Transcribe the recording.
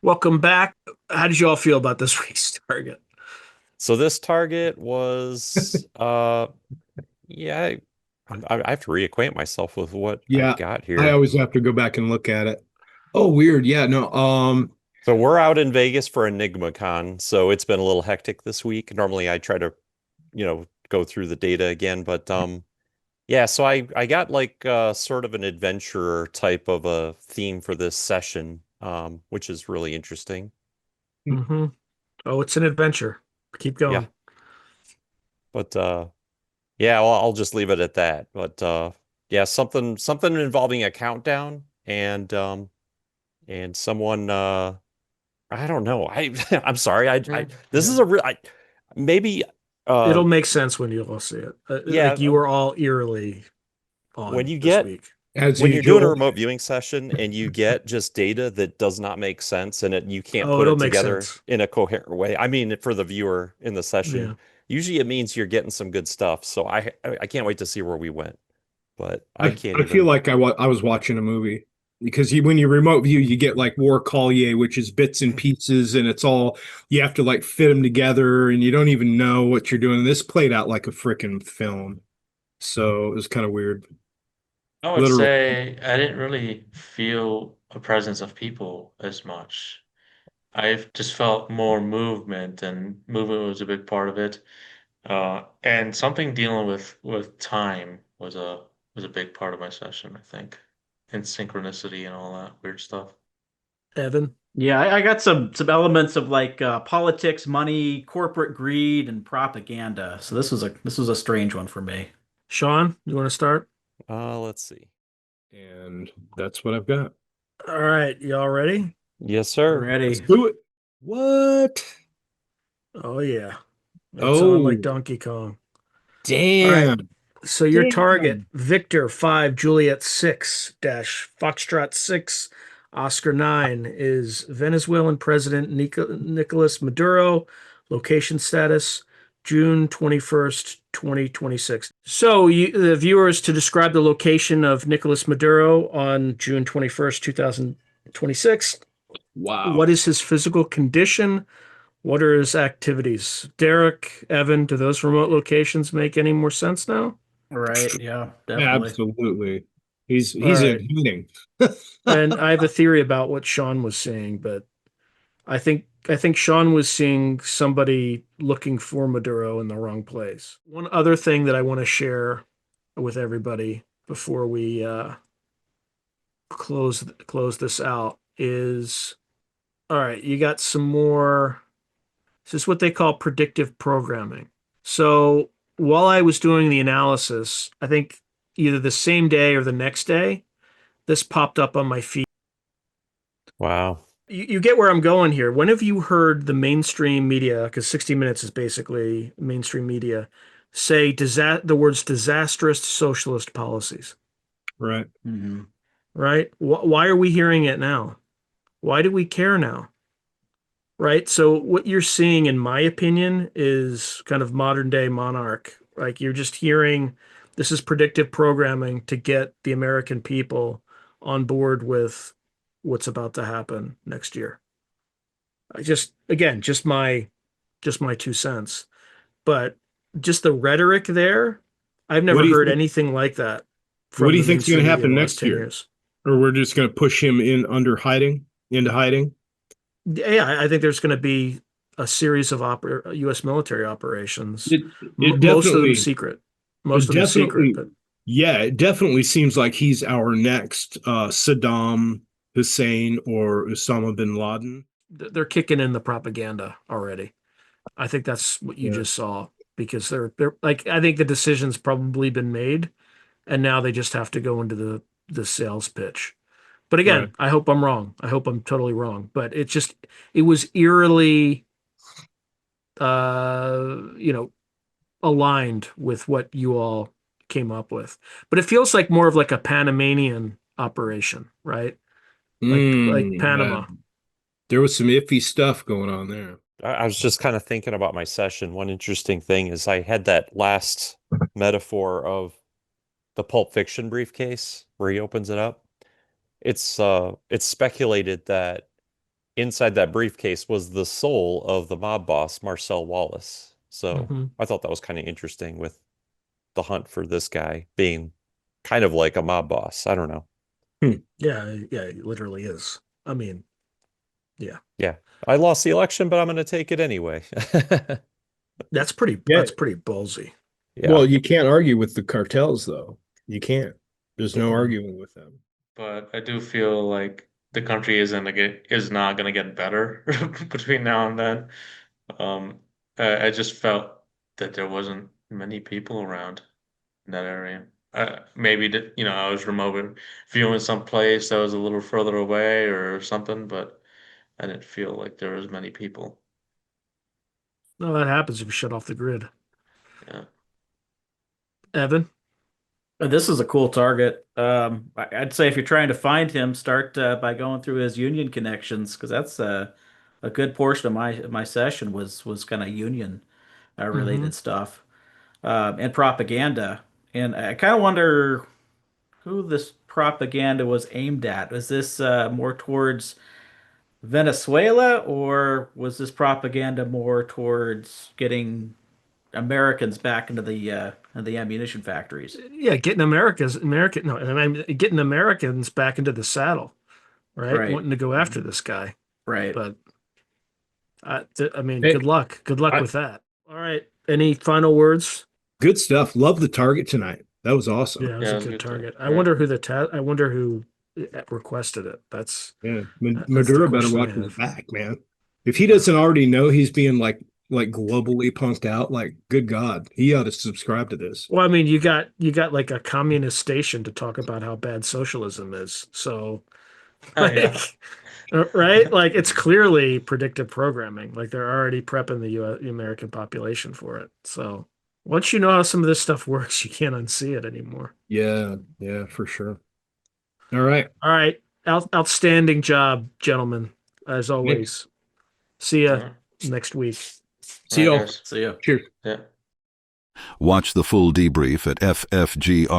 Welcome back. How did you all feel about this week's target? So this target was, yeah, I have to reacquaint myself with what I've Yeah, got I here. always have to go back and look at it. Oh, weird. Yeah, no. So we're out in Vegas for EnigmaCon, so it's been a little hectic this week. Normally I try to, go through the data again, but yeah, so I got like sort of an adventurer type of a theme for this session, which is really interesting. hmm Oh, it's an adventure. Keep Yeah, going. but yeah, well, I'll just leave it at that. But yeah, something involving a countdown and someone I don't know. I'm sorry. I this Yeah. is a real I maybe uh It'll make sense when you all see it. yeah, Like you were all eerily when on you this get week. as when you're doing a usual. remote viewing session and you get just data that does not make sense and you can't Oh, put it'll it make together sense. in a coherent way. I mean, for the viewer in the session, Yeah. usually it means you're getting some good stuff. So I can't wait to see where we went. But I I can't I feel even. like I was watching a movie because when you remote view, you get like War Collier, which is bits and pieces, and it's all you have to like fit them together, and you don't even know what you're doing. This played out like a freaking film, so it was kind of weird. I would Literally, say I didn't really feel a presence of people as much. I've just felt more movement, and movement was a big part of it. And something dealing with time was a big part of my session, I think, and synchronicity and all that weird stuff. Evan, Yeah, I got some elements of like politics, money, corporate greed, and propaganda. So this was a strange one for me. Sean, you want to start? Let's see. and that's what I've got. All right, y'all ready? Yes, sir. Let's Ready? do it. What? Oh yeah. It's on like Oh, Donkey Kong. All right. damn. So your target, Damn. Victor 5, Juliet 6, dash Foxtrot 6, Oscar 9, is Venezuelan President Nicolás Maduro, location status, June 21st, 2026. So the viewers to describe the location of Nicolás Maduro on June 21st, 2026. What Wow. is his physical condition? What are his activities? Derek, Evan, do those remote locations make any more sense now? Right. Yeah, definitely. Absolutely. He's All he's right. admitting. And I have a theory about what Sean was saying, but I think Sean was seeing somebody looking for Maduro in the wrong place. One other thing that I want to share with everybody before we close this out is all right, you got some more. This is what they call predictive programming. So while I was doing the analysis, I think either the same day or the next day, this popped up on my feed. Wow. You get where I'm going here. When have you heard the mainstream media, because 60 Minutes is basically mainstream media, say the words disastrous socialist policies, Right. Hmm. right? Why are we hearing it now? Why do we care now? Right? So what you're seeing, in my opinion, is kind of modern day monarch. Like you're just hearing this is predictive programming to get the American people on board with what's about to happen next year. I just again, just my 2 cents. But just the rhetoric there, I've What never do you heard think? anything like that What from do the you think's going mainstream to media in happen the last next 10 year? years. Or we're just going to push him in into hiding? Yeah, I think there's going to be a series of U.S. military operations, It it most of them definitely secret, it most of them secret, definitely but yeah, it definitely seems like he's our next Saddam Hussein or Osama bin Laden. they're kicking in the propaganda already. I think that's what you Yeah. just saw because they're like I think the decision's probably been made, and now they just have to go into the sales pitch. But Right. again, I hope I'm wrong. I hope I'm totally wrong. But it was eerily aligned with what you all came up with. But it feels like more of like a Panamanian operation, right? Like Yeah. Panama. There was some iffy stuff going on there. I was just kind of thinking about my session. One interesting thing is I had that last metaphor of the Pulp Fiction briefcase where he opens it up. It's speculated that inside that briefcase was the soul of the mob boss, Marcel Wallace. So Mhm. I thought that was kind of interesting with the hunt for this guy being kind of like a mob boss. I don't know. Yeah, it literally is. I mean, yeah, Yeah. I lost the election, but I'm going to take it anyway. that's pretty ballsy. Yeah. Well, you can't argue with the cartels, though. You can't. There's no Mhm. arguing with them. But I do feel like the country is not gonna get better between now and then. Um, I just felt that there wasn't many people around in that area. Maybe that, I was remote viewing some place that was a little further away or something, but I didn't feel like there was many people. No, that happens if you shut off the grid. Yeah. Evan? This is a cool target. I'd say if you're trying to find him, start by going through his union connections, because that's a good portion of my session was kind of union Mhm. related stuff and propaganda. And I kind of wonder who this propaganda was aimed at. Was this more towards Venezuela, or was this propaganda more towards getting Americans back into the ammunition factories? Yeah, getting Americans back into the saddle, right? Right, Wanting to go after this guy. right. But I mean, Hey, good luck. Good luck I- with that. All right. Any final words? Good stuff. Love the target tonight. That was awesome. Yeah, it was Yeah, a it was good good too. target. Right. I wonder who requested it. Yeah, That's the Maduro better question I watch his have. back, man. If he doesn't already know he's being like globally punked out, like good God, he ought to subscribe to this. Well, I mean, you got like a communist station to talk about how bad socialism is. So, like, Yeah. right? Like, it's clearly predictive programming. Like, they're already prepping the American population for it. So, once you know how some of this stuff works, you can't unsee it anymore. Yeah, yeah, for sure. All right. All right. Outstanding job, gentlemen, as always. See All ya right. next week. See All right, y'all. guys. See ya. Cheers. Yeah. Watch the full debrief at ffgrv.com.